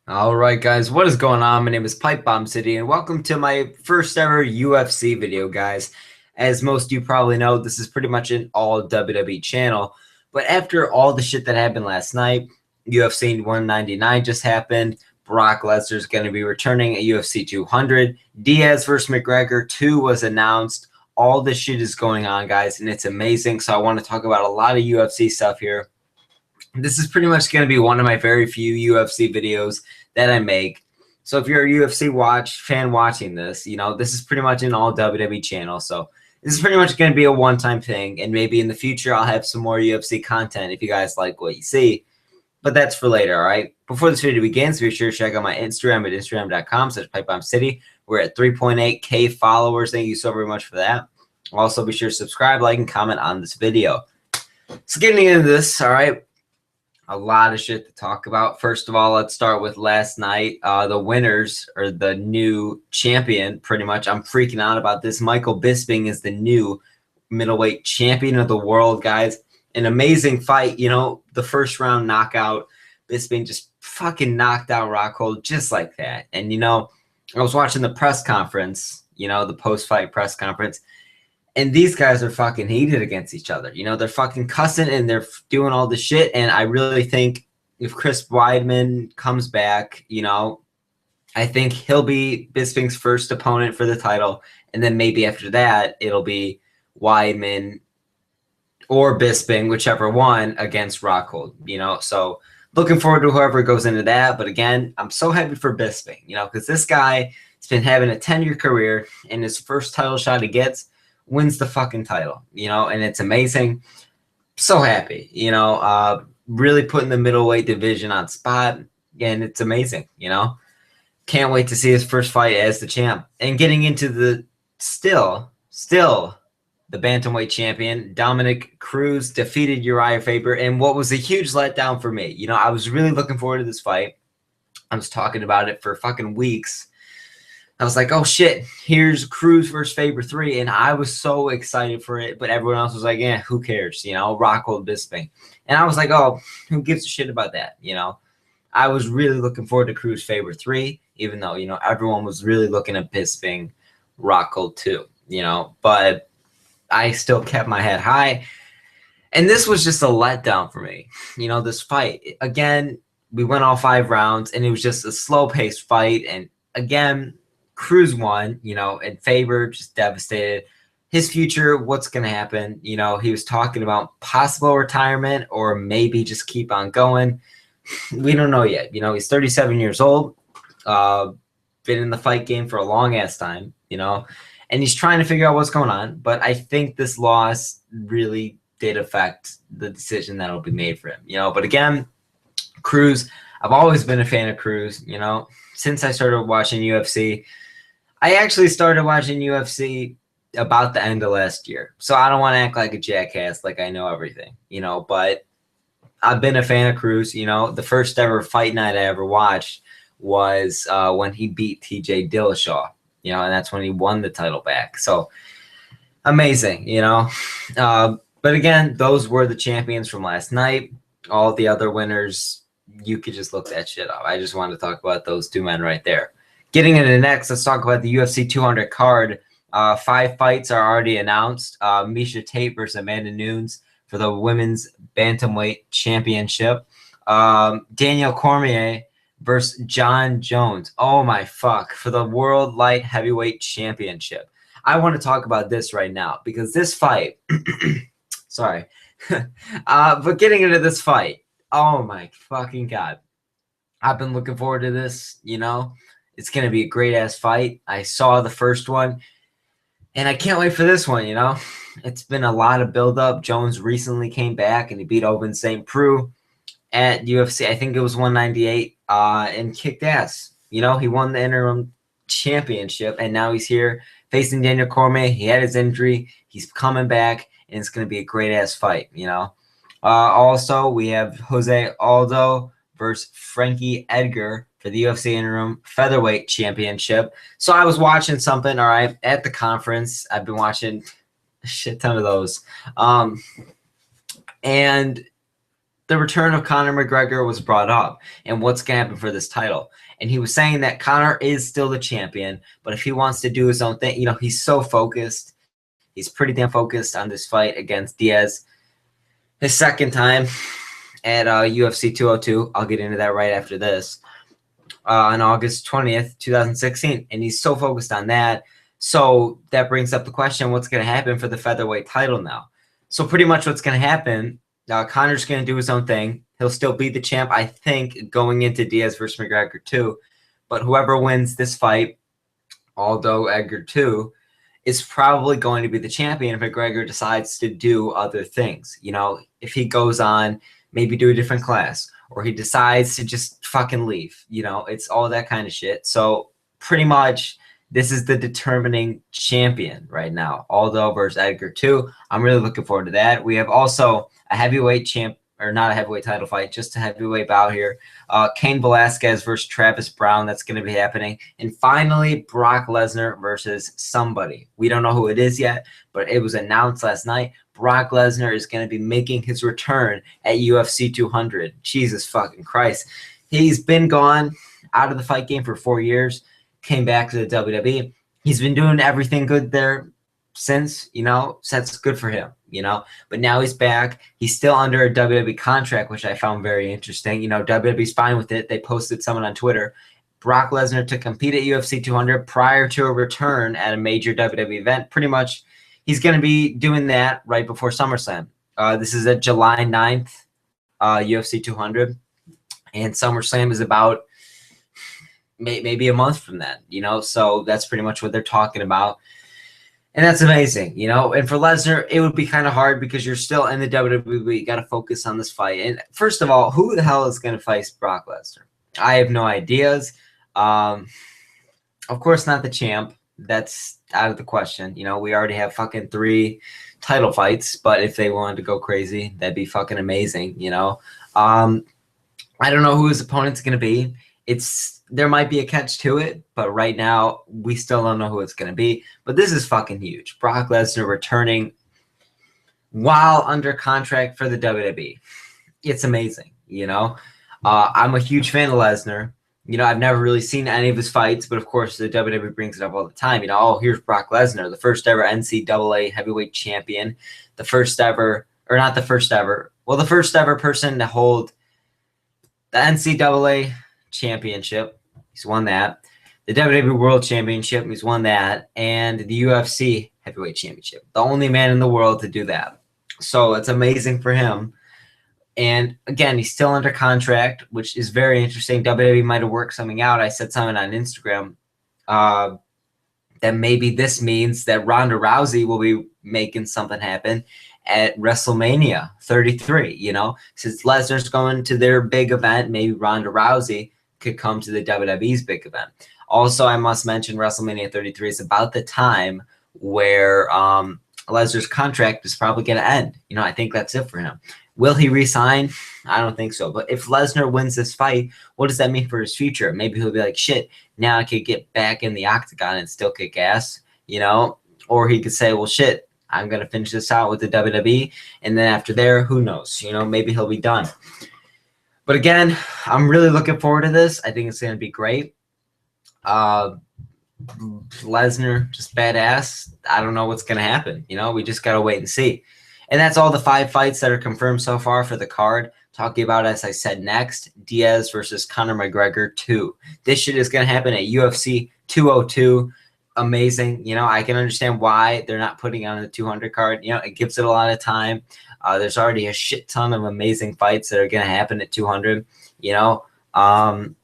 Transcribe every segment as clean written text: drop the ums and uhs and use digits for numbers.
All right, guys, what is going on? My name is Pipe Bomb City, and welcome to my first ever UFC video, guys. As most of you probably know, this is pretty much an all WWE channel. But after all the shit that happened last night, UFC 199 just happened. Brock Lesnar is going to be returning at UFC 200. Diaz versus McGregor 2 was announced. All this shit is going on, guys, and it's amazing. So I want to talk about a lot of UFC stuff here. This is pretty much going to be one of my very few UFC videos that I make. So if you're a UFC fan watching this, this is pretty much an all WWE channel. So this is pretty much going to be a one-time thing, and maybe in the future I'll have some more UFC content if you guys like what you see. But that's for later, all right? Before this video begins, be sure to check out my Instagram at instagram.com/pipebombcity. We're at 3.8K followers. Thank you so very much for that. Also, be sure to subscribe, like, and comment on this video. So getting into this, all right? A lot of shit to talk about. First of all, let's start with last night. The winners, or the new champion, pretty much. I'm freaking out about this. Michael Bisping is the new middleweight champion of the world, guys. An amazing fight. The first round knockout. Bisping just fucking knocked out Rockhold just like that. And, I was watching the press conference, the post-fight press conference. And these guys are fucking heated against each other. They're fucking cussing and they're doing all this shit. And I really think if Chris Weidman comes back, I think he'll be Bisping's first opponent for the title. And then maybe after that, it'll be Weidman or Bisping, whichever one, against Rockhold, So looking forward to whoever goes into that. But again, I'm so happy for Bisping, because this guy has been having a 10-year career, and his first title shot he gets wins the fucking title, and it's amazing. So happy, really putting the middleweight division on spot, and it's amazing, Can't wait to see his first fight as the champ. And getting into the still the bantamweight champion, Dominic Cruz defeated Uriah Faber, and what was a huge letdown for me. I was really looking forward to this fight. I was talking about it for fucking weeks. I was like, oh shit, here's Cruz versus Faber 3, and I was so excited for it, but everyone else was like, yeah, who cares, Rockhold Bisping. And I was like, oh, who gives a shit about that, I was really looking forward to Cruz Faber 3, even though, everyone was really looking at Bisping Rockhold 2, but I still kept my head high. And this was just a letdown for me, this fight. Again, we went all 5 rounds, and it was just a slow-paced fight, and again, Cruz won, and Faber just devastated. His future, what's going to happen? He was talking about possible retirement or maybe just keep on going. We don't know yet. He's 37 years old, been in the fight game for a long-ass time, and he's trying to figure out what's going on. But I think this loss really did affect the decision that will be made for him, But again, Cruz, I've always been a fan of Cruz, since I started watching UFC. I actually started watching UFC about the end of last year. So I don't want to act like a jackass, like I know everything, but I've been a fan of Cruz. The first ever fight night I ever watched was when he beat TJ Dillashaw, and that's when he won the title back. So amazing, but again, those were the champions from last night. All the other winners, you could just look that shit up. I just wanted to talk about those 2 men right there. Getting into next, let's talk about the UFC 200 card. 5 fights are already announced. Miesha Tate versus Amanda Nunes for the women's bantamweight championship. Daniel Cormier versus John Jones. Oh my fuck, for the world light heavyweight championship. I want to talk about this right now because this fight, sorry, but getting into this fight, oh my fucking god, I've been looking forward to this. It's going to be a great-ass fight. I saw the first one, and I can't wait for this one, It's been a lot of build-up. Jones recently came back, and he beat Ovince St. Preux at UFC. I think it was 198, and kicked ass. He won the interim championship, and now he's here facing Daniel Cormier. He had his injury. He's coming back, and it's going to be a great-ass fight, Also, we have Jose Aldo versus Frankie Edgar for the UFC interim featherweight championship. So I was watching something, all right, at the conference. I've been watching a shit ton of those. And the return of Conor McGregor was brought up and what's going to happen for this title. And he was saying that Conor is still the champion, but if he wants to do his own thing, he's so focused. He's pretty damn focused on this fight against Diaz. His second time at UFC 202. I'll get into that right after this. On August 20th, 2016. And he's so focused on that. So that brings up the question, what's going to happen for the featherweight title now? So pretty much what's going to happen, Conor's going to do his own thing. He'll still be the champ, I think, going into Diaz versus McGregor 2. But whoever wins this fight, Aldo Edgar 2, is probably going to be the champion if McGregor decides to do other things. If he goes on, maybe do a different class, or he decides to just fucking leave. It's all that kind of shit. So pretty much this is the determining champion right now. Aldo versus Edgar 2. I'm really looking forward to that. We have also a heavyweight champ, or not a heavyweight title fight, just a heavyweight bout here. Cain Velasquez versus Travis Brown. That's going to be happening. And finally, Brock Lesnar versus somebody. We don't know who it is yet, but it was announced last night. Brock Lesnar is going to be making his return at UFC 200. Jesus fucking Christ. He's been gone out of the fight game for 4 years. Came back to the WWE. He's been doing everything good there since, so that's good for him, But now he's back. He's still under a WWE contract, which I found very interesting. WWE's fine with it. They posted someone on Twitter. Brock Lesnar to compete at UFC 200 prior to a return at a major WWE event. Pretty much he's going to be doing that right before SummerSlam. This is at July 9th, UFC 200. And SummerSlam is about maybe a month from then, So that's pretty much what they're talking about. And that's amazing, And for Lesnar, it would be kind of hard because you're still in the WWE. You got to focus on this fight. And first of all, who the hell is going to fight Brock Lesnar? I have no ideas. Of course, not the champ. That's out of the question. We already have fucking 3 title fights. But if they wanted to go crazy, that'd be fucking amazing, I don't know who his opponent's going to be. There might be a catch to it, but right now we still don't know who it's going to be. But this is fucking huge. Brock Lesnar returning while under contract for the WWE. It's amazing, I'm a huge fan of Lesnar. I've never really seen any of his fights, but of course the WWE brings it up all the time. Oh, here's Brock Lesnar, the first ever NCAA heavyweight champion, the first ever person to hold the NCAA championship. He's won that. The WWE World Championship. He's won that. And the UFC Heavyweight Championship. The only man in the world to do that. So it's amazing for him. And again, he's still under contract, which is very interesting. WWE might have worked something out. I said something on Instagram that maybe this means that Ronda Rousey will be making something happen at WrestleMania 33, Since Lesnar's going to their big event, maybe Ronda Rousey could come to the WWE's big event. Also, I must mention WrestleMania 33 is about the time where Lesnar's contract is probably going to end. I think that's it for him. Will he resign? I don't think so. But if Lesnar wins this fight, what does that mean for his future? Maybe he'll be like, shit, now I could get back in the octagon and still kick ass, Or he could say, well, shit, I'm going to finish this out with the WWE. And then after there, who knows? Maybe he'll be done. But again, I'm really looking forward to this. I think it's going to be great. Lesnar, just badass. I don't know what's going to happen. We just got to wait and see. And that's all the 5 fights that are confirmed so far for the card. Talking about, as I said, next, Diaz versus Conor McGregor 2. This shit is going to happen at UFC 202. Amazing. I can understand why they're not putting it on the 200 card. It gives it a lot of time. There's already a shit ton of amazing fights that are going to happen at 200, But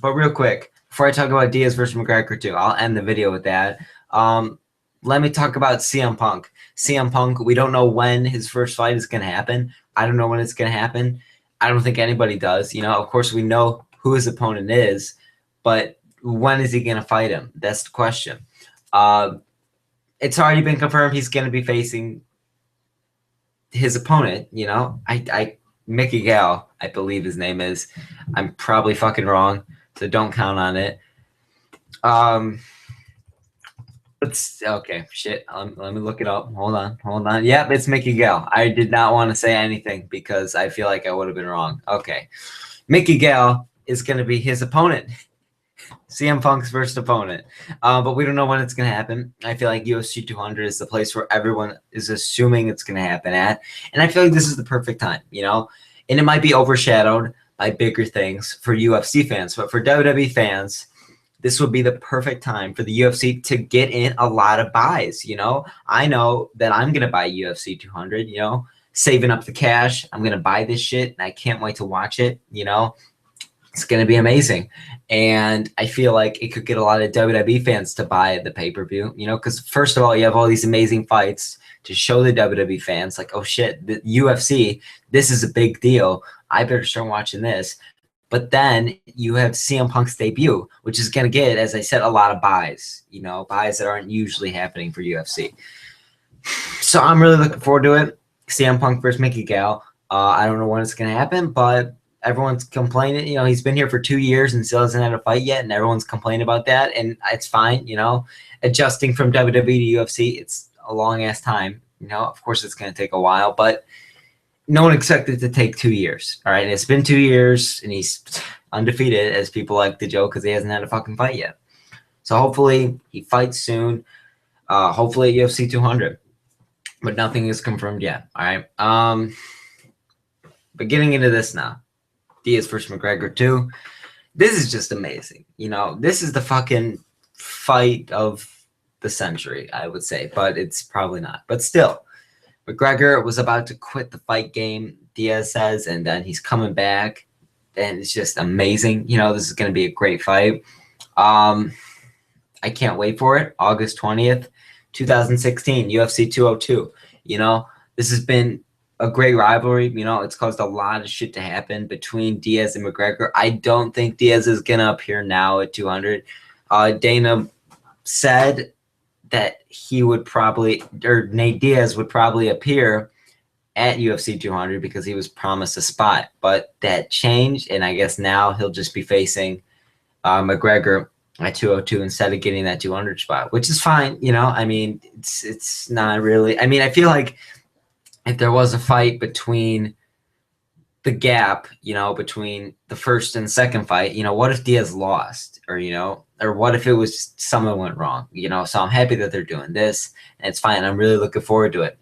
real quick, before I talk about Diaz versus McGregor 2, I'll end the video with that. Let me talk about CM Punk. CM Punk, we don't know when his first fight is going to happen. I don't know when it's going to happen. I don't think anybody does. Of course, we know who his opponent is, but when is he going to fight him? That's the question. It's already been confirmed he's going to be facing his opponent, Mickey Gall, I believe his name is. I'm probably fucking wrong, so don't count on it. Let's okay. Shit. Let me look it up. Hold on. Hold on. Yep, it's Mickey Gall. I did not want to say anything because I feel like I would have been wrong. Okay. Mickey Gall is going to be his opponent. CM Punk's first opponent. But we don't know when it's going to happen. I feel like UFC 200 is the place where everyone is assuming it's going to happen at. And I feel like this is the perfect time, you know? And it might be overshadowed by bigger things for UFC fans. But for WWE fans, this would be the perfect time for the UFC to get in a lot of buys, you know? I know that I'm going to buy UFC 200, you know? Saving up the cash. I'm going to buy this shit, and I can't wait to watch it, you know? It's going to be amazing. And I feel like it could get a lot of WWE fans to buy the pay-per-view, you know, because first of all, you have all these amazing fights to show the WWE fans like, oh shit, the UFC, this is a big deal. I better start watching this. But then you have CM Punk's debut, which is going to get, as I said, a lot of buys, you know, buys that aren't usually happening for UFC. So I'm really looking forward to it. CM Punk versus Mickey Gall. I don't know when it's going to happen, but everyone's complaining. You know, he's been here for 2 years and still hasn't had a fight yet, and everyone's complaining about that, and it's fine. You know, adjusting from WWE to UFC, it's a long ass time. You know, of course, it's going to take a while, but no one expected it to take 2 years. All right, and it's been 2 years, and he's undefeated, as people like to joke, because he hasn't had a fucking fight yet. So hopefully he fights soon. Hopefully at UFC 200, but nothing is confirmed yet. All right. But getting into this now. Diaz versus McGregor 2. This is just amazing. You know, this is the fucking fight of the century, I would say, but it's probably not. But still, McGregor was about to quit the fight game, Diaz says, and then he's coming back, and it's just amazing. You know, this is going to be a great fight. I can't wait for it. August 20th, 2016, UFC 202. You know, this has been a great rivalry. You know, it's caused a lot of shit to happen between Diaz and McGregor. I don't think Diaz is going to appear now at 200. Dana said that he would probably, or Nate Diaz would probably appear at UFC 200 because he was promised a spot. But that changed, and I guess now he'll just be facing McGregor at 202 instead of getting that 200 spot, which is fine. You know, I mean, it's not really. I mean, I feel like if there was a fight between the gap, you know, between the first and second fight, you know, what if Diaz lost, or, you know, or what if it was something went wrong, you know? So I'm happy that they're doing this, and it's fine. I'm really looking forward to it.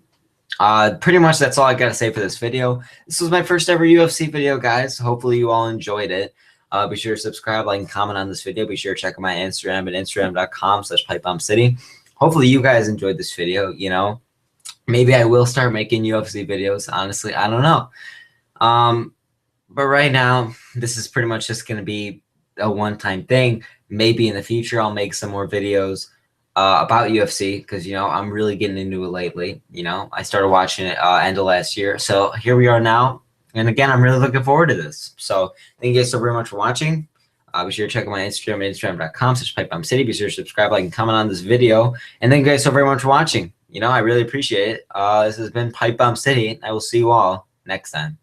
Pretty much that's all I got to say for this video. This was my first ever UFC video, guys. Hopefully you all enjoyed it. Be sure to subscribe, like, and comment on this video. Be sure to check out my Instagram at instagram.com/pipebombcity. Hopefully you guys enjoyed this video, you know. Maybe I will start making UFC videos. Honestly, I don't know. But right now, this is pretty much just going to be a one-time thing. Maybe in the future, I'll make some more videos about UFC because, you know, I'm really getting into it lately. You know, I started watching it end of last year. So here we are now. And again, I'm really looking forward to this. So thank you guys so very much for watching. Be sure to check out my Instagram at instagram.com/pipebombcity. Be sure to subscribe, like, and comment on this video. And thank you guys so very much for watching. You know, I really appreciate it. This has been Pipe Bomb City. I will see you all next time.